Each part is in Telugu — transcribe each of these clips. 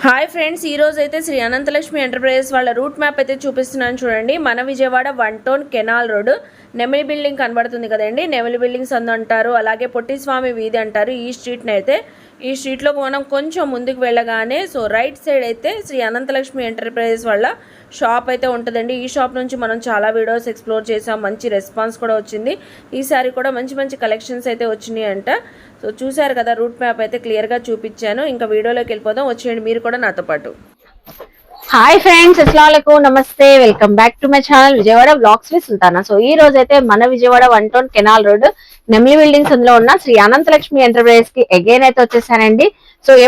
హాయ్ ఫ్రెండ్స్, ఈ రోజు అయితే శ్రీ అనంతలక్ష్మి ఎంటర్ప్రైజెస్ వాళ్ళ రూట్ మ్యాప్ అయితే చూపిస్తున్నాను చూడండి. మన Vijayawada 1 town canal road Nemili building కనబడుతుంది కదండి. నెమిలి బిల్డింగ్స్ అంటారు, అలాగే పొట్టిస్వామి వీధి అంటారు. ఈ స్ట్రీట్లో మనం కొంచెం ముందుకు వెళ్ళగానే రైట్ సైడ్ అయితే శ్రీ అనంతలక్ష్మి ఎంటర్ప్రైజెస్ వాళ్ళ షాప్ అయితే ఉంటుందండి. ఈ షాప్ నుంచి మనం చాలా వీడియోస్ ఎక్స్ప్లోర్ చేసాం, మంచి రెస్పాన్స్ కూడా వచ్చింది. ఈసారి కూడా మంచి మంచి కలెక్షన్స్ అయితే వచ్చినాయి అంట. చూసారు కదా, రూట్ మ్యాప్ అయితే క్లియర్గా చూపించాను. ఇంకా వీడియోలోకి వెళ్ళిపోదాం, వచ్చేయండి మీరు కూడా నాతో పాటు. హాయ్ ఫ్రెండ్స్, అస్సలాముఅలైకుం, నమస్తే, welcome back to my channel Vijayawada vlogs with Sultana. ఈ రోజు అయితే మన Vijayawada 1 town canal road Nemili buildings అందులో ఉన్న శ్రీ అనంతలక్ష్మి ఎంటర్ప్రైజెస్ కి అగైన్ అయితే వచ్చేసానండి.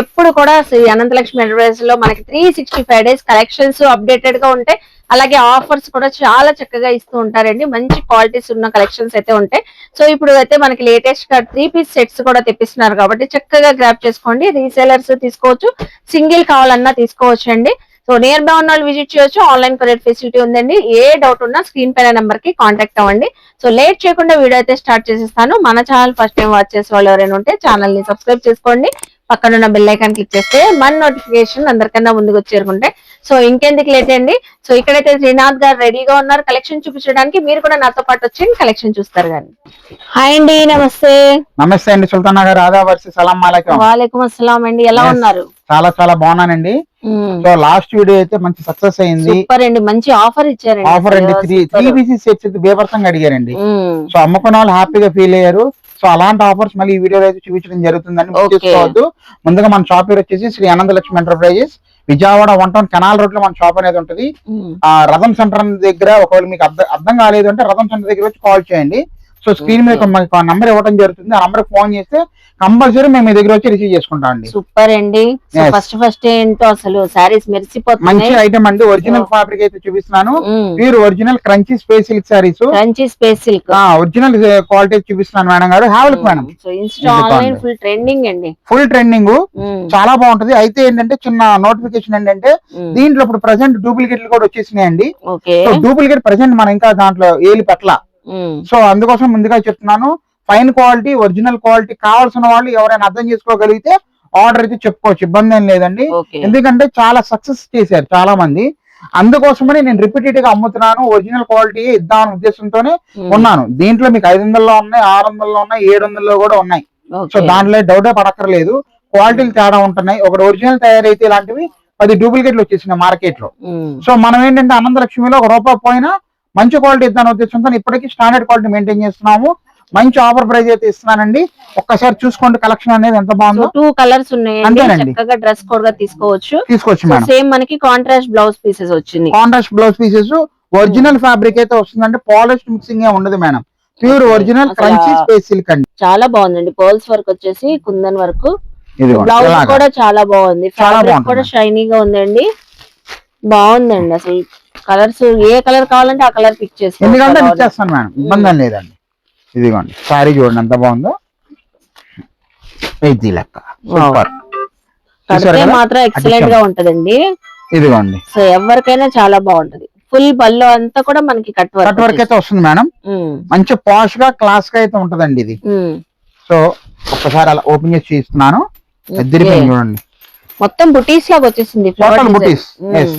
ఎప్పుడు కూడా శ్రీ అనంతలక్ష్మి ఎంటర్ప్రైజెస్ లో మనకి 365 డేస్ కలెక్షన్స్ అప్డేటెడ్ గా ఉంటాయి. అలాగే ఆఫర్స్ కూడా చాలా చక్కగా ఇస్తూ ఉంటారండి. మంచి క్వాలిటీస్ ఉన్న కలెక్షన్స్ అయితే ఉంటాయి. ఇప్పుడు అయితే మనకి లేటెస్ట్ గా 3 పీస్ సెట్స్ కూడా తెప్పిస్తున్నారు కాబట్టి చక్కగా గ్రాప్ చేసుకోండి. రీసేలర్స్ తీసుకోవచ్చు, సింగిల్ కావాలన్నా తీసుకోవచ్చు అండి. నియర్ బై ఉన్న వాళ్ళు విజిట్ చేయొచ్చు. ఆన్లైన్ కొరియర్ ఫెసిలిటీ ఉందండి. ఏ డౌట్ ఉన్నా స్క్రీన్ పైన నెంబర్ కి కాంటాక్ట్ అవ్వండి. లేట్ చేయకుండా వీడియో అయితే స్టార్ట్ చేసేస్తాను. మన ఛానల్ ఫస్ట్ టైం వాచ్ చేసే వాళ్ళు ఎవరైనా ఉంటే ఛానల్ ని సబ్స్క్రైబ్ చేసుకోండి. పక్కనున్న బెల్ ఐకాన్ క్లిక్ చేస్తే మన నోటిఫికేషన్ అందరికన్నా ముందుకు చేరుకుంటే ఇంకెందుకు లేట్ అండి. ఇక్కడైతే శ్రీనాథ్ గారు రెడీగా ఉన్నారు కలెక్షన్ చూపించడానికి. మీరు కూడా నాతో పాటు వచ్చి కలెక్షన్ చూస్తారు కానీ. హాయ్ అండి, నమస్తే. నమస్తే అండి సుల్తానా గారు, ఆదాబర్సి సలాం అలైకుం. వాలేకుం అస్సలాం అండి, ఎలా ఉన్నారు? చాలా చాలా బాగున్నానండి. లాస్ట్ వీడియో అయితే మంచి సక్సెస్ అయింది. సూపర్ అండి, మంచి ఆఫర్ ఇచ్చారండి. ఆఫర్ అండి, 3 పీసెస్ సెట్స్ బేభత్సంగా అడిగారండి. అమ్ముకున్న వాళ్ళు హ్యాపీగా ఫీల్ అయ్యారు. అలాంటి ఆఫర్స్ మళ్ళీ ఈ వీడియోలో అయితే చూపించడం జరుగుతుందని చూసుకోవద్దు. ముందుగా మన షాప్ పేరు వచ్చేసి Shri Ananthalakshmi Enterprises, Vijayawada 1 town canal road లో మన షాప్ అనేది ఉంటుంది. రథం సెంటర్ దగ్గర ఒకవేళ మీకు అర్థం కాలేదు అంటే రథం సెంటర్ దగ్గర వచ్చి కాల్ చేయండి. స్క్రీన్ మీద నంబర్ ఇవ్వడం జరుగుతుంది. ఆ నంబర్ ఫోన్ చేస్తే కంపల్సరీ మేము మీ దగ్గర వచ్చి రిసీవ్ చేసుకుంటాం అండి. సూపర్ అండి. ఫస్ట్ ఏంటో అసలు సారీస్ మెరిసిపోతున్నాయి. మంచి ఐటమ్ అండి. ఒరిజినల్ ఫ్యాబ్రిక్ అయితే చూపిస్తున్నాను. Pure original crunchy space silk saris, crunchy space silk original quality చూపిస్తున్నాను మేడం గారు. Have look madam. Online full trending అండి, ఫుల్ ట్రెండింగ్, చాలా బాగుంటది. అయితే ఏంటంటే చిన్న నోటిఫికేషన్ ఏంటంటే దీంట్లో ఇప్పుడు ప్రెసెంట్ డూప్లికేట్లు కూడా వచ్చేసినాయండి. డూప్లికేట్ ప్రెసెంట్ మనం ఇంకా దాంట్లో ఏలు పెట్టల. అందుకోసం ముందుగా చెప్తున్నాను, ఫైన్ క్వాలిటీ ఒరిజినల్ క్వాలిటీ కావాల్సిన వాళ్ళు ఎవరైనా అర్థం చేసుకోగలిగితే ఆర్డర్ అయితే చెప్పుకోవచ్చు, ఇబ్బంది ఏం లేదండి. ఎందుకంటే చాలా సక్సెస్ చేశారు చాలా మంది. అందుకోసమని నేను రిపీటెడ్ గా అమ్ముతున్నాను. ఒరిజినల్ క్వాలిటీ ఇద్దామనే ఉద్దేశంతోనే ఉన్నాను. దీంట్లో మీకు 500లో ఉన్నాయి, 600లో ఉన్నాయి, 700లో కూడా ఉన్నాయి. దాంట్లో డౌటే పడక్కర్లేదు. క్వాలిటీలు తేడా ఉంటున్నాయి. ఒకటి ఒరిజినల్ తయారైతే ఇలాంటివి 10 డూప్లికేట్లు వచ్చేసినాయి మార్కెట్ లో. మనం ఏంటంటే అనంతలక్ష్మిలో ₹1 పోయినా మంచి క్వాలిటీ ఇద్దామనే ఉద్దేశంతో ఇప్పటికీ స్టాండర్డ్ క్వాలిటీ మెయింటైన్ చేస్తున్నాము. మంచి ఆఫర్ ప్రైస్ అయితే ఇస్తున్నానండి. ఒక్కసారి చూసుకోండి కలెక్షన్ అనేది ఎంత బాగుందో. 2 కలర్స్ ఉన్నాయండి, చక్కగా డ్రెస్ కోడ్ గా తీసుకోవచ్చు మేడం. సేమ్ మనకి కాంట్రాస్ట్ బ్లౌజ్ పీసెస్ వచ్చింది. Contrast blouse pieces original fabric అయితే వస్తుందండి. పాలిష్డ్ మిక్సింగ్ ఏ ఉండదు madam. Pure original crunchy space silk అండి. చాలా బాగుందండి. పర్ల్స్ వర్క్ వచ్చేసి కుందన్ వర్క్. బ్లౌజ్ కూడా చాలా బాగుంది. ఫ్యాబ్రిక్ కూడా షైనీగా ఉందండి. బాగుందండి. అసలు కలర్స్ ఏ కలర్ కావాలంటే ఆ కలర్ పిక్ చేస్తాను మేడం, ఇబ్బంది లేదండి. ఇదిగోండి సారీ చూడండి ఎంత బాగుందో. ఇది లెక్క సూపర్, మాత్రం ఎక్సలెంట్ గా ఉంటదండి. ఇదిగోండి ఎవరికైనా చాలా బాగుంటది. ఫుల్ పళ్ళు అంతా కూడా మనకి కట్ వర్క్ అయితే వస్తుంది మేడం. మంచి పాష్ గా క్లాస్ గా అయితే ఉంటదండి ఇది. ఒక్కసారి అలా ఓపెన్ చేసి చూస్తున్నాను. చూడండి మొత్తం బుటీస్ లాగా వచ్చేసింది. టోటల్ బుటీస్.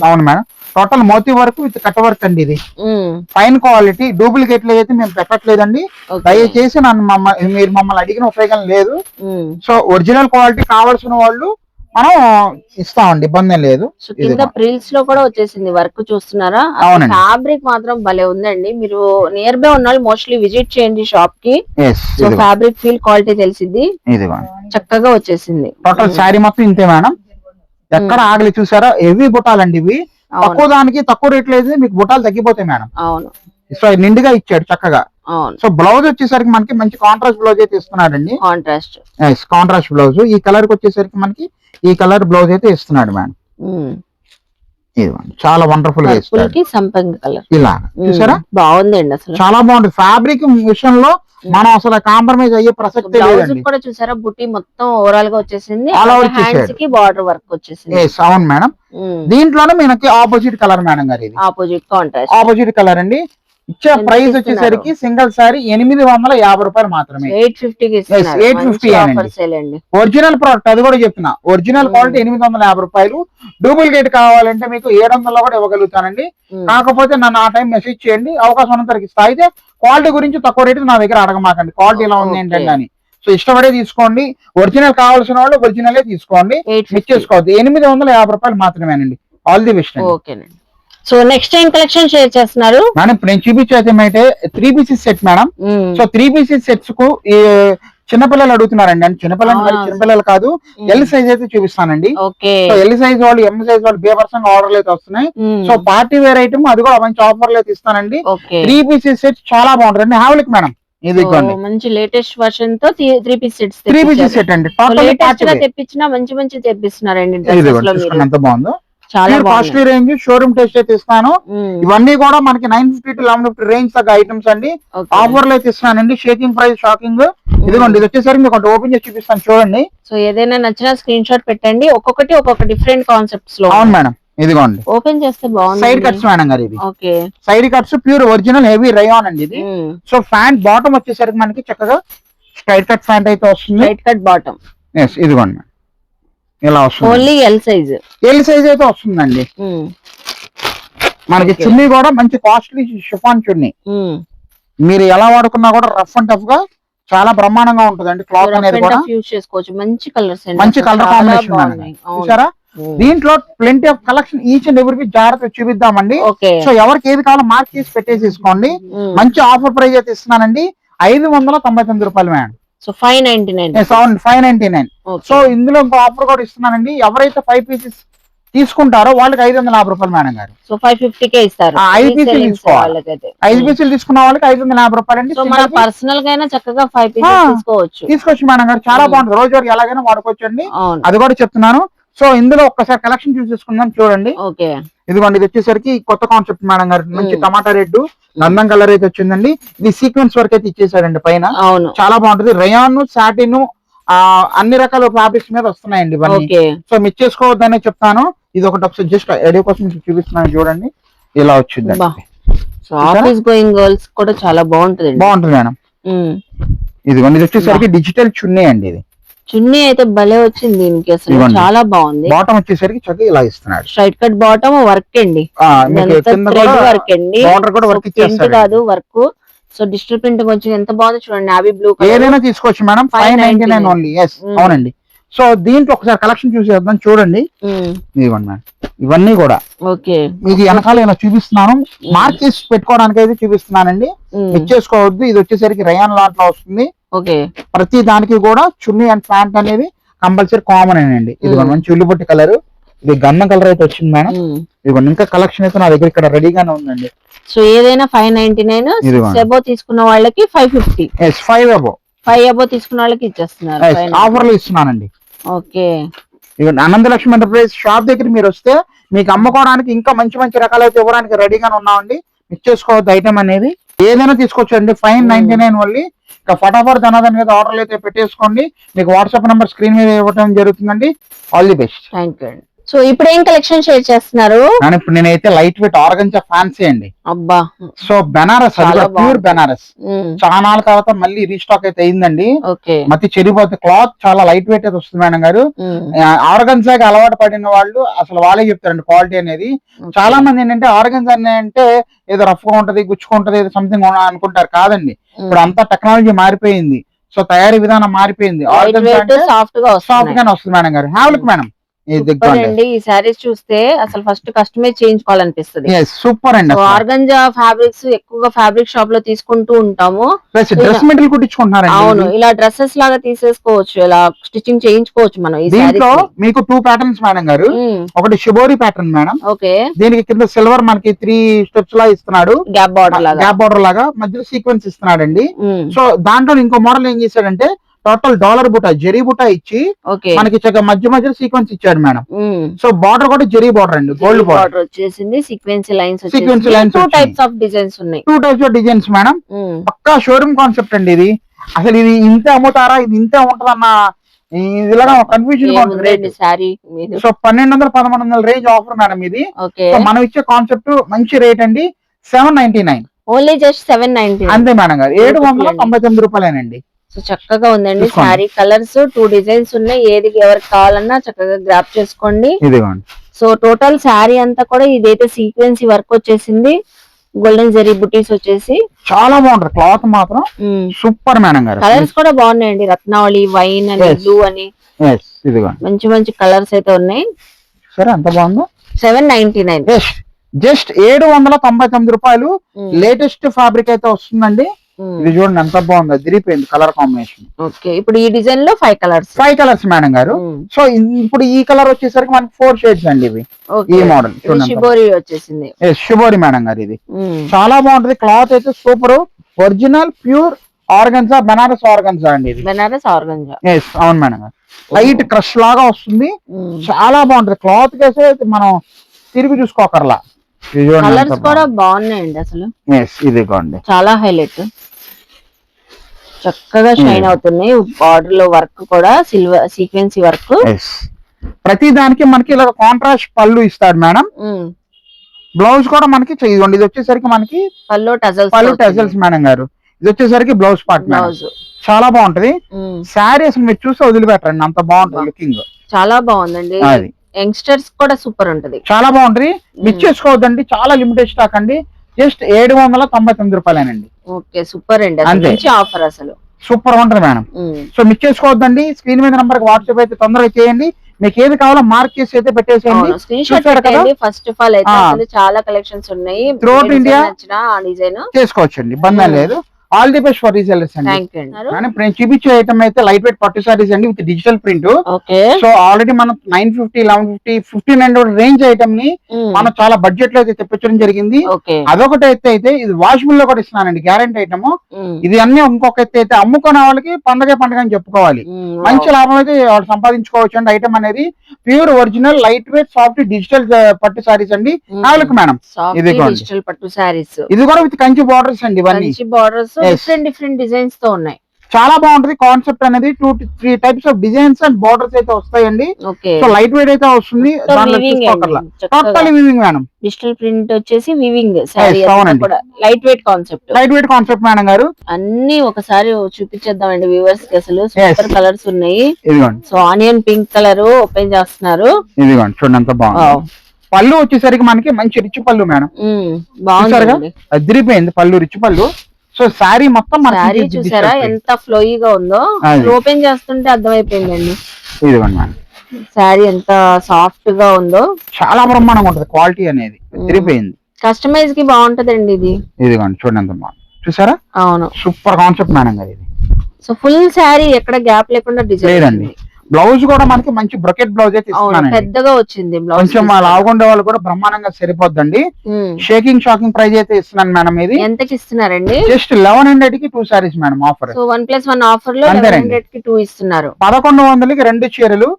అవును మేడం, టోటల్ మోతీ వర్క్ విత్ కట్ వర్క్ అండి. ఇది ఫైన్ క్వాలిటీ. డూప్లికేట్ లో అయితే మేము పెట్టట్లేదండి. దయచేసి మీరు మమ్మల్ని అడిగిన ఉపయోగం లేదు. ఒరిజినల్ క్వాలిటీ కావాల్సిన వాళ్ళు మనం ఇస్తామండి, ఇబ్బంది లేదు. కింద ప్రిల్స్ లో కూడా వచ్చేసింది వర్క్, చూస్తున్నారా? ఫ్యాబ్రిక్ మాత్రం భలే ఉందండి. మీరు నియర్ బై ఉన్న వాళ్ళు మోస్ట్లీ విజిట్ చేయండి షాప్ కి. ఫ్యాబ్రిక్ ఫీల్ క్వాలిటీ తెలిసింది. చక్కగా వచ్చేసింది. టోటల్ శారీ మొత్తం ఇంతే మేడం, ఎక్కడ ఆగలి. చూసారా హెవీ బుటాలండి ఇవి. తక్కువ దానికి తక్కువ రేట్లు అయితే మీకు బుటాలు తగ్గిపోతాయి మేడం. అవును. నిండుగా ఇచ్చాడు చక్కగా. బ్లౌజ్ వచ్చేసరికి మనకి మంచి కాంట్రాస్ట్ బ్లౌజ్ అయితే ఇస్తున్నాడండి. Contrast blouse. ఈ కలర్ కి వచ్చేసరికి మనకి ఈ కలర్ బ్లౌజ్ అయితే ఇస్తున్నాడు మేడం. చాలా వండర్ఫుల్ గా ఇస్తాడు. ఇలా చూసారా, బాగుందండి. అసలు చాలా బాగుంటుంది. ఫ్యాబ్రిక్ విషయంలో మనం అసలు కాంప్రమైజ్ అయ్యే ప్రసక్తి లేదండి. కూడా చూసారా, బుట్టి మొత్తం ఓవరాల్ గా వచ్చేసింది. బార్డర్ వర్క్ వచ్చేసింది. అవును మేడం. దీంట్లోనే మనకి ఆపోజిట్ కలర్ మేడం గారు. ఇది ఆపోజిట్ కాంట్రాస్ట్, ఆపోజిట్ కలర్ అండి. ఇచ్చే ప్రైస్ వచ్చేసరికి సింగిల్ సారీ 850 రూపాయలు మాత్రమే. 850 అండి. ఒరిజినల్ ప్రోడక్ట్, అది కూడా చెప్తున్నా, ఒరిజినల్ క్వాలిటీ 850 రూపాయలు. డూప్లికేట్ కావాలంటే మీకు 700 కూడా ఇవ్వగలుగుతానండి. కాకపోతే నన్ను ఆ టైం మెసేజ్ చేయండి, అవకాశం ఉన్నంతరికి ఇస్తా. అయితే క్వాలిటీ గురించి తక్కువ రేటు నా దగ్గర అడగమాకండి, క్వాలిటీ ఎలా ఉంది ఏంటంటే అని. సో ఇష్టపడే తీసుకోండి, ఒరిజినల్ కావాల్సిన వాళ్ళు ఒరిజినలే తీసుకోండి, మిస్ చేసుకోవద్దు. 850 రూపాయలు మాత్రమేనండి. All the best. ఓకేనండి. So next time collection share చేస్తున్నారు మేడం. ఇప్పుడు నేను చూపించేది అయితే 3 pieces set madam. So 3 pieces sets కు చిన్నపిల్లలు అడుగుతున్నారండి, అంటే చిన్నపిల్లలు కాదు, ఎల్ సైజ్ అయితే చూపిస్తానండి. సో ఎల్ సైజ్ వాళ్ళు, ఎం సైజ్ వాళ్ళు బేవర్సంగా ఆర్డర్లు అయితే వస్తున్నాయి. సో పార్టీ వేర్ ఐటమ్, అది కూడా మంచి ఆఫర్లు అయితే ఇస్తానండి. 3 పీసెస్ సెట్ చాలా బాగుంటుంది. హావలిక్ మేడం, ఇది మంచి లేటెస్ట్ వర్షన్ తో 3 పీస్ సెట్స్ 3 పీసెస్ సెట్ అండి. తెప్పించినా మంచి తెప్పిస్తున్నారండి. ఎంత బాగుందో, చాలా కాస్ట్లీ రేంజ్, షోరూమ్ టెస్ట్ అయితే ఇస్తాను. ఇవన్నీ కూడా మనకి 950 to 1150 రేంజ్ తగ్గ ఐటమ్స్ అండి. ఆఫర్లు అయితే ఇస్తున్నానండి. Shaking price, shocking. ఇదిగోండి, ఇది వచ్చేసరికి మీకు ఒకటి ఓపెన్ చేసి చూపిస్తాను, చూడండి. సో ఏదైనా నచ్చిన స్క్రీన్ షాట్ పెట్టండి. ఒక్కొక్క డిఫరెంట్ కాన్సెప్ట్స్ లో. అవును మేడం, ఇదిగోండి ఓపెన్ చేస్తే బాగుంది. సైడ్ కట్స్ మేడం గారు, ఇది okay side cuts, pure original heavy rayon అండి ఇది. సో ప్యాంట్ బాటమ్ వచ్చేసరికి మనకి చక్కగా స్ట్రైట్ కట్ ప్యాంట్ అయితే వస్తుంది. స్ట్రైట్ కట్ బాటమ్, ఇదిగోండి ఇలా వస్తుంది. ఓన్లీ ఎల్ సైజ్ అయితే వస్తుందండి. మనకి చున్నీ కూడా మంచి కాస్ట్లీ షిఫాన్ చున్నీ. మీరు ఎలా వాడుకున్నా కూడా రఫ్ అండ్ టఫ్ గా చాలా బ్రహ్మాండంగా ఉంటుందండి. క్లాత్ అనేది కూడా యూస్ చేసుకోవచ్చు. మంచి కలర్ కాంబినేషన్ చూసారా. దీంట్లో plenty of collection, each and every జాగ్రత్త చూపిద్దామండి. సో ఎవరికి ఏది కావాలో మార్క్ చేసి పెట్టేసేసుకోండి. మంచి ఆఫర్ ప్రైస్ అయితే ఇస్తున్నానండి, 599 రూపాయలు మేడం. సో 599. 599. సో ఇందులో ఇంకో ఆఫర్ కూడా ఇస్తున్నానండి. ఎవరైతే 5 పీసెస్ తీసుకుంటారో వాళ్ళకి 550 రూపాయలు మేడం గారు. సో 550 ఇస్తారు. 5 పీసులు తీసుకోవాలి. 5 పీసులు తీసుకున్న వాళ్ళకి 550 రూపాయలు అండి. సో మన పర్సనల్ గా అయినా చక్కగా 5 పీసెస్ తీసుకోవచ్చు మేడం గారు. చాలా బాగుంటుంది, రోజు వరకు ఎలాగైనా వాడుకోవచ్చు అండి, అది కూడా చెప్తున్నాను. సో ఇందులో ఒక్కసారి కలెక్షన్ చూసేసుకుందాం, చూడండి. ఇదిగోండి, ఇది వచ్చేసరికి కొత్త కాన్సెప్ట్ మేడం గారు. మంచి టమాటా రెడ్, నందం కలర్ అయితే వచ్చిందండి. ఇది సీక్వెన్స్ వర్క్ అయితే ఇచ్చేసాడండి పైన. చాలా బాగుంటుంది. రయాన్, సాటిన్, అన్ని రకాల ఫ్యాబ్రిక్స్ మీద వస్తున్నాయండి ఇవన్నీ. సో మిస్ చేసుకోవద్దనే చెప్తాను. ఇది ఒకటి జస్ట్ ఐడియా కోసం చూపిస్తున్నాను, చూడండి. ఇలా వచ్చింది. ఆఫీస్ గోయింగ్ గర్ల్స్ కూడా చాలా బాగుంటుంది మేడం. ఇదిగోండి, ఇది వచ్చేసరికి డిజిటల్ చున్నీ అండి. ఇది చున్నీ అయితే భలే వచ్చింది దీనికి, అసలు చాలా బాగుంది. బాటమ్ వచ్చేసరికి చక్కగా ఇలా ఇస్తున్నాడు. స్ట్రైట్ కట్ బాటమ్, వర్క్ అండి, వర్క్ అండి, కాదు వర్క్. సో డిజిటల్ ప్రింటింగ్ వచ్చి ఎంత బాగుంది చూడండి. నావీ బ్లూ ఏదైనా తీసుకోవచ్చు మేడం. 599 ఓన్లీ. అవునండి. సో దీంట్లో ఒకసారి కలెక్షన్ చూసేద్దాం, చూడండి. ఇదిగోండి మేడం, ఇవన్నీ కూడా మీకు వెనకాల ఇలా చూపిస్తున్నాను. మార్క్ చేసి పెట్టుకోవడానికి అయితే చూపిస్తున్నానండి, ఇచ్చేసుకోవద్దు. ఇది వచ్చేసరికి రయాన్ లాట్ లో వస్తుంది. ప్రతి దానికి కూడా చున్నీ అండ్ ప్యాంట్ అనేది కంపల్సరీ కామన్ అండి. ఇది మంచి ఉల్లిపొట్టి కలర్, ఇది గంధం కలర్ అయితే వచ్చింది మేడం. ఇదిగోండి, ఇంకా కలెక్షన్ అయితే నా దగ్గర ఇక్కడ రెడీగానే ఉందండి. సో ఏదైనా 599, అబో తీసుకున్న వాళ్ళకి 550. 5 అబో తీసుకున్న వాళ్ళకి ఇచ్చేస్తున్నారు, ఆఫర్లు ఇస్తున్నానండి. ఓకే, అనంతలక్ష్మి ఎంటర్ప్రైజ్ షాప్ దగ్గర మీరు వస్తే మీకు అమ్ముకోవడానికి ఇంకా మంచి రకాలు అయితే ఇవ్వడానికి రెడీగానే ఉన్నామండి. మిస్ చేసుకోవద్దు ఐటమ్ అనేది. ఏదైనా తీసుకోవచ్చు అండి. 599 ఓన్లీ. ఇంకా ఫటాఫట్ ధనాదన్ మీద ఆర్డర్లు అయితే పెట్టేసుకోండి. మీకు వాట్సాప్ నెంబర్ స్క్రీన్ మీద ఇవ్వడం జరుగుతుందండి. All the best. Thank you. So ఇప్పుడు ఏం కలెక్షన్ షేర్ చేస్తున్నారు? ఇప్పుడు నేనైతే లైట్ వెయిట్ ఆర్గంజా ఫ్యాన్సీ అండి. అబ్బా, సో బెనారస్, ప్యూర్ బెనారస్. చాలా తర్వాత మళ్ళీ రీస్టాక్ అయితే అయిందండి. మతి చెడిపోతే క్లాత్ చాలా లైట్ వెయిట్ అయితే వస్తుంది మేడం గారు. ఆర్గంజాకి అలవాటు పడిన వాళ్ళు అసలు వాళ్ళే చెప్తారండి క్వాలిటీ అనేది. చాలా మంది ఏంటంటే ఆర్గంజా అంటే ఏదో రఫ్ గా ఉంటది, గుచ్చుకుంటది, ఏదో సంథింగ్ అనుకుంటారు. కాదండి, ఇప్పుడు అంతా టెక్నాలజీ మారిపోయింది. సో తయారీ విధానం మారిపోయింది. ఆర్గంజా సాఫ్ట్ గానే వస్తుంది మేడం గారు. హ్యావ్లుక్ మేడం, ఈ సారీస్ చూస్తే అసలు ఫస్ట్ కస్టమైజ్ చేయించుకోవాలనిపిస్తుంది. సూపర్ అండి. ఆర్గంజా ఫ్యాబ్రిక్స్ ఎక్కువగా ఫ్యాబ్రిక్ షాప్ లో తీసుకుంటూ ఉంటాము. డ్రెస్ మెటీరియల్ కుట్టించుకుంటున్నారు. అవును, ఇలా డ్రెస్సెస్ లాగా తీసేసుకోవచ్చు, ఇలా స్టిచ్చింగ్ చేయించుకోవచ్చు మనం. దీంట్లో మీకు 2 ప్యాటర్న్స్ మేడం గారు. ఒకటి షిబోరి ప్యాటర్న్ మేడం. ఓకే, దీనికి కింద సిల్వర్ మనకి 3 స్టెప్స్ లా ఇస్తున్నాడు. గ్యాప్ బార్డర్ లాగా మధ్యలో సీక్వెన్స్ ఇస్తున్నాడండి. సో దాంట్లో ఇంకో మోడల్ ఏం చేశాడంటే టోటల్ డాలర్ బుటా, జరీ బుటా ఇచ్చి మనకి మధ్యలో సీక్వెన్స్ ఇచ్చాడు మేడం. సో బార్డర్ కూడా జరీ బార్డర్ అండి, గోల్డ్ బార్డర్ వచ్చేసింది. Sequence lines 2 types of designs ఉన్నాయి. 2 టైప్స్ ఆఫ్ డిజైన్స్ మేడం. పక్కా షోరూమ్ కాన్సెప్ట్ అండి ఇది. అసలు ఇది ఇంతే అమ్ముతారా, ఇది ఇంతే ఉంటదన్న ఇదిలాగా కన్ఫ్యూజన్ గా ఉంటుంది. సో 1200-1100 రేంజ్ ఆఫర్ మేడం ఇది. మనం ఇచ్చే కాన్సెప్ట్ మంచి రేట్ అండి, 799. Only just 790. అంతే మేడం గారు, 799 రూపాయలేనండి. సో చక్కగా ఉందండి తీసుకోండి. శారీ కలర్స్ 2 డిజైన్స్ ఉన్నాయి, ఏది ఎవరికి కావాలన్నా చక్కగా గ్రాప్ చేసుకోండి. ఇదిగోండి. సో టోటల్ శారీ అంతా కూడా ఇదైతే సీక్వెన్సీ వర్క్ వచ్చేసింది, గోల్డెన్ జరీ బుటీస్ వచ్చేసి చాలా బాగుంటది క్లాత్ మాత్రం సూపర్ మేడం గారు. కలర్స్ కూడా బాగున్నాయండి, రత్నావళి, వైన్ అని, Yes. బ్లూ అని, ఇదిగోండి. మంచి మంచి కలర్స్ అయితే ఉన్నాయి. సరే ఎంత బాగుందో. 799. జస్ట్ 799 రూపాయలు. లేటెస్ట్ ఫ్యాబ్రిక్ అయితే వస్తుందండి. ఇది చూడండి ఎంత బాగుందో, దిరిపోయింది కలర్ కాంబినేషన్. ఓకే, ఇప్పుడు ఈ డిజైన్ లో 5 కలర్స్. 5 కలర్స్ మేడం గారు. సో ఇప్పుడు ఈ కలర్ వచ్చేసరికి మనకి 4 షేడ్స్ అండి ఇవి. ఈ మోడల్ షిబోరి వచ్చేసింది. శుభోరి మేడం గారు, ఇది చాలా బాగుంటది. క్లాత్ అయితే super, original pure organza, Banaras organza అండి ఇది. బనారస్ ఆర్గన్జా. అవును మేడం గారు. లైట్ క్రష్ లాగా వస్తుంది, చాలా బాగుంటది. క్లాత్ కేసే మనం తిరిగి చూసుకోకర్లా. కలర్స్ కూడా బాగున్నాయండి అసలు. ఇదిగోండి, చాలా హైలైట్, చక్కగా షైన్ అవుతున్నాయి. బార్డర్ లో వర్క్ కూడా సిల్వర్ సీక్వెన్సీ వర్క్. ప్రతి దానికి మనకి ఇలా కాంట్రాస్ట్ పళ్ళు ఇస్తాడు మేడం. బ్లౌజ్ కూడా మనకి ఇదిగోండి, ఇది వచ్చేసరికి మనకి పళ్ళు టజల్స్ మేడం గారు. ఇది వచ్చేసరికి బ్లౌజ్ పార్ట్ బ్లౌజ్ చాలా బాగుంటది. శారీ అసలు మీరు చూసి వదిలిపెట్టండి, అంత బాగుంటది లుకింగ్. చాలా బాగుందండి. అది యంగ్స్టర్స్ కూడా సూపర్ ఉంటది, చాలా బాగుంటది. మిస్ చేసుకోవద్దండి, చాలా లిమిటెడ్ స్టాక్ అండి. జస్ట్ 799 రూపాయలేనండి. ఓకే, సూపర్ అండి, మంచి ఆఫర్ అసలు, సూపర్ ఉంటది మేడం. సో మిస్ చేసుకోవద్దండి. స్క్రీన్ మీద నంబర్ వాట్సాప్ అయితే తొందరగా చేయండి. మీకు ఏది కావాలో మార్క్ చేసి అయితే పెట్టేసేయండి. స్క్రీన్ షాట్ పెట్టండి. ఫస్ట్ ఆఫ్ ఆల్ అయితే అసలు చాలా కలెక్షన్స్ ఉన్నాయి, త్రూఅవుట్ ఇండియా డిజైన్ చేసుకోవచ్చండి, ఇబ్బంది లేదు. All the best for resellers అండి. ఇప్పుడు నేను చూపించే ఐటమ్ అయితే లైట్ వెయిట్ పట్టు సారీస్ అండి with digital print. So already మనం 950, 1150, 1500 రేంజ్ ఐటమ్ ని మనం చాలా బడ్జెట్ లో అయితే తెప్పించడం జరిగింది. అదొకటి అయితే ఇది వాషబుల్ లో కూడా ఇస్తున్నానండి, గ్యారంటీ ఐటమ్. ఇది అన్ని ఇంకొక అయితే అమ్ముకునే వాళ్ళకి పండగ అని చెప్పుకోవాలి. మంచి లాభం అయితే వాళ్ళు సంపాదించుకోవచ్చు అండి. ఐటమ్ అనేది pure original light weight soft digital పట్టు సారీస్ అండి. నాలుగు మేడం, ఇది డిజిటల్ పట్టు సారీస్, ఇది కూడా విత్ కంచి బార్డర్స్ అండి. ఇవన్నీ బార్డర్స్ డిఫరెంట్ డిజైన్స్ తో ఉన్నాయి, చాలా బాగుంటది. కాన్సెప్ట్ అనేది 2-3 types of designs and borders అయితే వస్తాయండి. సో లైట్ వెయిట్ అయితే వస్తుంది. Total weaving madam, digital print వచ్చేసి వీవింగ్ సారీ కూడా లైట్ వెయిట్ కాన్సెప్ట్ మేడం గారు. అన్ని ఒకసారి చూపించేద్దామండి వ్యూవర్స్ కి. అసలు సూపర్ కలర్స్ ఉన్నాయి. So onion pink colour open చేస్తున్నారు, ఇదిగోండి చూడండి ఎంత బాగుంది. పళ్ళు వచ్చేసరికి మనకి మంచి రిచ్ పళ్ళు మేడం, బాగుంది, అదిరిపోయింది పళ్ళు, రిచ్ పళ్ళు. సో శారీ మొత్తం శారీ చూసారా ఎంత ఫ్లోయిగా ఉందో, ఓపెన్ చేస్తుంటే అర్థమైపోయిందండి. ఇదిగోండి మేడం, శారీ ఎంత సాఫ్ట్ గా ఉందో, చాలా బ్రహ్మాండంగా ఉంటది. క్వాలిటీ అనేది తిరిగిపోయింది, కస్టమైజ్ కి బాగుంటదండి ఇది. ఇదిగోండి చూడండి ఎంత బాగుంది, చూసారా? అవును, సూపర్ కాన్సెప్ట్ మేడం గారు ఇది. సో ఫుల్ శారీ ఎక్కడ గ్యాప్ లేకుండా డిజైన్ లేదండి. బ్లౌజ్ కూడా మనకి మంచి బ్రొకెట్ బ్లౌజ్ అయితే ఇస్తున్నాను, పెద్దగా వచ్చింది బ్లౌజ్. కొంచెం లాగుండే వాళ్ళు కూడా బ్రహ్మాండంగా సరిపోద్దండి. షాకింగ్ ప్రైజ్ అయితే ఇస్తున్నాను మేడం. ఇది ఎంతకి ఇస్తున్నారండి? జస్ట్ 1100 కి 2 saris madam offer. So 1+1 offer లో 1100 కి 2 ఇస్తున్నారు. 1100 కి 2 చీరలు.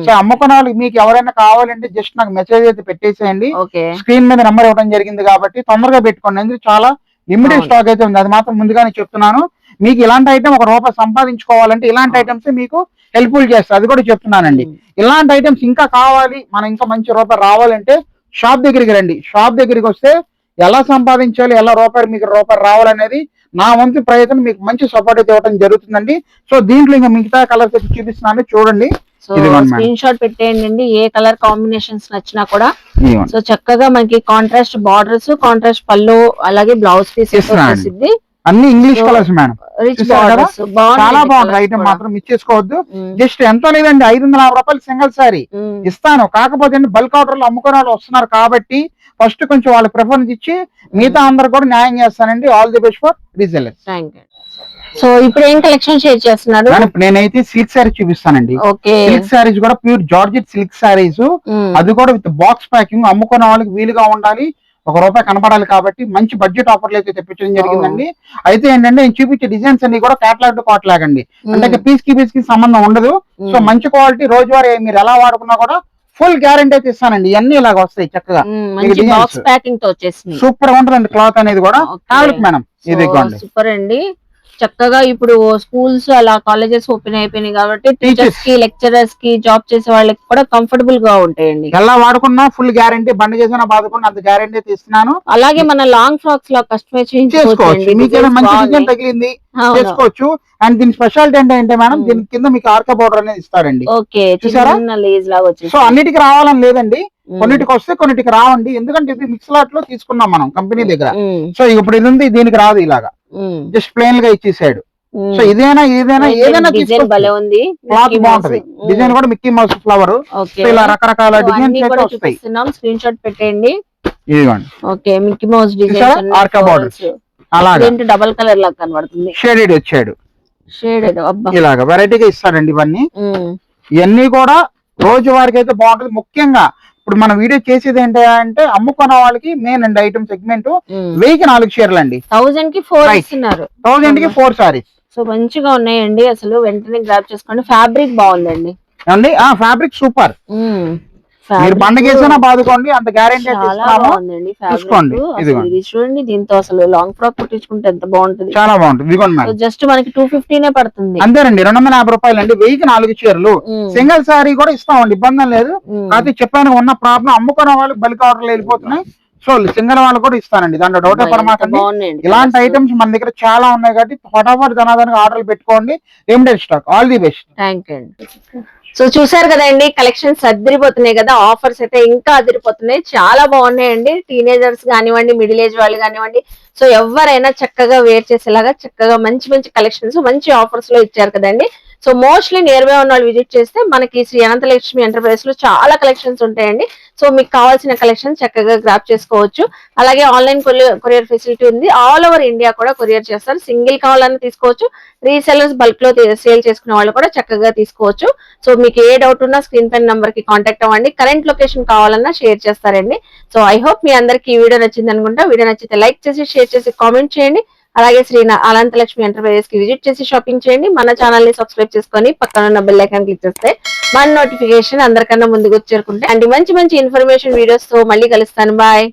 సో అమ్ముకున్న వాళ్ళకి మీకు ఎవరైనా కావాలంటే జస్ట్ నాకు మెసేజ్ అయితే పెట్టేసేయండి. స్క్రీన్ మీద నెంబర్ ఇవ్వడం జరిగింది కాబట్టి తొందరగా పెట్టుకోండి. ఎందుకు చాలా లిమిటెడ్ స్టాక్ అయితే ఉంది, అది మాత్రం ముందుగానే చెప్తున్నాను. మీకు ఇలాంటి ఐటమ్ ₹1 సంపాదించుకోవాలంటే ఇలాంటి ఐటమ్స్ మీకు హెల్ప్ఫుల్ చేస్తారు, అది కూడా చెప్తున్నానండి. ఇలాంటి ఐటమ్స్ ఇంకా కావాలి, మనం ఇంకా మంచి రూపాయి రావాలంటే షాప్ దగ్గరికి రండి. షాప్ దగ్గరికి వస్తే ఎలా సంపాదించాలి, ఎలా మీకు రూపాయి రావాలనేది నా వంతు ప్రయత్నం మీకు మంచి సపోర్ట్ అయితే ఇవ్వడం జరుగుతుందండి. సో దీంట్లో ఇంకా మిగతా కలర్స్ అయితే చూపిస్తున్నాను, చూడండి. స్క్రీన్ షాట్ పెట్టేయండి, ఏ కలర్ కాంబినేషన్స్ నచ్చినా కూడా. సో చక్కగా మనకి కాంట్రాస్ట్ బార్డర్స్, కాంట్రాస్ట్ పళ్ళు, అలాగే బ్లౌజ్ పీస్ వచ్చేసింది. అన్ని ఇంగ్లీష్ కలర్స్ మేడం, చాలా బాగుంటుంది. ఐటమ్ మాత్రం మిస్ చేసుకోవద్దు. జస్ట్ ఎంత లేదండి, 550 రూపాయలు సింగిల్ సారీ ఇస్తాను. కాకపోతే బల్క్ ఆర్డర్ లో అమ్ముకునే వాళ్ళు వస్తున్నారు కాబట్టి ఫస్ట్ కొంచెం వాళ్ళ ప్రిఫరెన్స్ ఇచ్చి మిగతా అందరు కూడా న్యాయం చేస్తానండి. All the best for resellers. So ఇప్పుడు ఏం కలెక్షన్ షేర్ చేస్తున్నారు? నేనైతే సిల్క్ సారీ చూపిస్తానండి. సిల్క్ సారీస్ కూడా ప్యూర్ జార్జెట్ సిల్క్ సారీస్, అది కూడా విత్ బాక్స్ ప్యాకింగ్. అమ్ముకునే వాళ్ళకి వీలుగా ఉండాలి, ₹1 కనపడాలి కాబట్టి మంచి బడ్జెట్ ఆఫర్లు అయితే తెప్పించడం జరిగిందండి. అయితే ఏంటంటే నేను చూపించే డిజైన్స్ అన్ని కూడా క్యాటలాగ్ టు క్యాటలాగ్ అండి, అంటే పీస్ కి సంబంధం ఉండదు. సో మంచి క్వాలిటీ, రోజువారీ మీరు ఎలా వాడుకున్నా కూడా ఫుల్ గ్యారంటీ అయితే ఇస్తానండి. ఇవన్నీ ఇలాగ వస్తాయి చక్కగా, సూపర్ గా ఉంటుందండి. క్లాత్ అనేది కూడా మేడం, ఇది సూపర్ అండి. చక్కగా ఇప్పుడు స్కూల్స్ అలా కాలేజెస్ ఓపెన్ అయిపోయినాయి కాబట్టి టీచర్స్ కి లెక్చరర్స్ కి జాబ్ చేసే వాళ్ళకి కూడా కంఫర్టబుల్ గా ఉంటాయండి. ఎలా వాడుకున్నా ఫుల్ గ్యారంటీ, బండి చేసినా బాదుకున్నా అంత గ్యారంటీ ఇస్తున్నాను. అలాగే మన లాంగ్ ఫ్రాక్స్ లా కస్టమైజ్ చేసుకోవచ్చు, మీకు ఏమైనా మంచి డిజైన్ తగిలింది చేసుకోవచ్చు. అండ్ దీని స్పెషాలిటీ ఏంటంటే మేడం, దీని కింద మీకు ఆర్కా బోర్డర్ అనేది ఇస్తారండి. చూసారా? సో అన్నిటికి రావాలని లేదండి, కొన్నిటికి వస్తే కొన్నిటికి రావండి. ఎందుకంటే ఇది మిక్స్ లాట్ లో తీసుకున్నాం మనం కంపెనీ దగ్గర. సో ఇప్పుడు ఇది ఉంది, దీనికి రాదు, ఇలాగా జస్ట్ ప్లెయిన్ గా ఇచ్చేసాడు. సో ఏదైనా ఉంది, క్లాత్ బాగుంటది. డిజైన్ కూడా మిక్కీ మౌస్ ఫ్లవర్, ఇలా రకరకాల డిజైన్స్ అయితే వస్తాయి. స్క్రీన్ షాట్ పెట్టండి. ఇదిగోండి, ఓకే, మిక్కీ మౌస్ డిజైన్, ఆర్కా బోర్డర్స్ అలాగా డబల్ కలర్ లాగా కనబడుతుంది. షేడెడ్ వచ్చాడు, షేడెడ్ ఇలాగా వెరైటీగా ఇస్తాడండి. ఇవన్నీ కూడా రోజు వారికి అయితే బాగుంటది. ముఖ్యంగా ఇప్పుడు మనం వీడియో చేసేది ఏంటంటే అమ్ముకున్న వాళ్ళకి మెయిన్ అండి ఐటమ్ సెగ్మెంట్ 1000కి 4 చీరలు అండి, 1000 కి 4 ఇస్తున్నారు, 1000 కి 4 సారీస్. సో మంచిగా ఉన్నాయండి, అసలు వెంటనే గ్రాబ్ చేసుకోండి. ఫ్యాబ్రిక్ బాగుందండి అండి, ఫ్యాబ్రిక్ సూపర్. మీరు పండుగ వేసినా బాదుకోండి, అంత గ్యారెంటీ తీసుకోండి. ఇది చూడండి, దీంతో అసలు లాంగ్ ఫ్రాక్ కుట్టించుకుంటే ఎంత బాగుంటుంది, చాలా బాగుంటుంది. ఇదిగోండి మేడం, జస్ట్ మనకి 250 పడుతుంది. అంతేనండి, 250 రూపాయలు అండి, 1000కి 4 చీరలు. సింగిల్ సారీ కూడా ఇస్తామండి, ఇబ్బంది లేదు. కాకపోతే చెప్పాను ఉన్న ప్రాబ్లం, అమ్ముకున్న వాళ్ళకి బల్క్ ఆర్డర్లు వెళ్ళిపోతున్నాయి. సో సింగల్ వాళ్ళు కూడా ఇస్తానండి, దాంట్లో డౌటే పరమాకండి. ఇలాంటి ఐటమ్స్ మన దగ్గర చాలా ఉన్నాయి కాబట్టి ఫటాఫట్ ధనాదానికి ఆర్డర్లు పెట్టుకోండి. Limited stock. All the best. Thank you అండి. సో చూసారు కదండి, కలెక్షన్స్ అదిరిపోతున్నాయి కదా, ఆఫర్స్ అయితే ఇంకా అదిరిపోతున్నాయి, చాలా బాగున్నాయండి. టీనేజర్స్ కానివ్వండి, మిడిల్ ఏజ్ వాళ్ళు కానివ్వండి, సో ఎవరైనా చక్కగా వేర్ చేసేలాగా చక్కగా మంచి మంచి కలెక్షన్స్ మంచి ఆఫర్స్ లో ఇచ్చారు కదండి. సో మోస్ట్లీ నియర్ బై ఉన్న వాళ్ళు విజిట్ చేస్తే మనకి శ్రీ అనంతలక్ష్మి ఎంటర్ప్రైజెస్ లో చాలా కలెక్షన్స్ ఉంటాయండి. సో మీకు కావాల్సిన కలెక్షన్ చక్కగా గ్రాప్ చేసుకోవచ్చు. అలాగే ఆన్లైన్ కొరియర్ ఫెసిలిటీ ఉంది, ఆల్ ఓవర్ ఇండియా కూడా కొరియర్ చేస్తారు. సింగిల్ కావాలని తీసుకోవచ్చు, రీసెలర్స్ బల్క్ లో సేల్ చేసుకునే వాళ్ళు కూడా చక్కగా తీసుకోవచ్చు. సో మీకు ఏ డౌట్ ఉన్నా స్క్రీన్ పైన నంబర్ కి కాంటాక్ట్ అవ్వండి. కరెంట్ లొకేషన్ కావాలన్నా షేర్ చేస్తారండి. సో ఐ హోప్ మీ అందరికి ఈ వీడియో నచ్చింది అనుకుంటా. వీడియో నచ్చితే లైక్ చేసి షేర్ చేసి కామెంట్ చేయండి. అలాగే శ్రీ అనంతలక్ష్మి ఎంటర్ప్రైజెస్ కి విజిట్ చేసి షాపింగ్ చేయండి. మన ఛానల్ ని సబ్స్క్రైబ్ చేసుకొని పక్కన ఉన్న బెల్ ఐకాన్ క్లిక్ చేస్తే మన నోటిఫికేషన్ అందరికన్నా ముందుకు చేరుకుంటే అండ్ మంచి మంచి ఇన్ఫర్మేషన్ వీడియోస్ తో మళ్ళీ కలుస్తాను. బాయ్.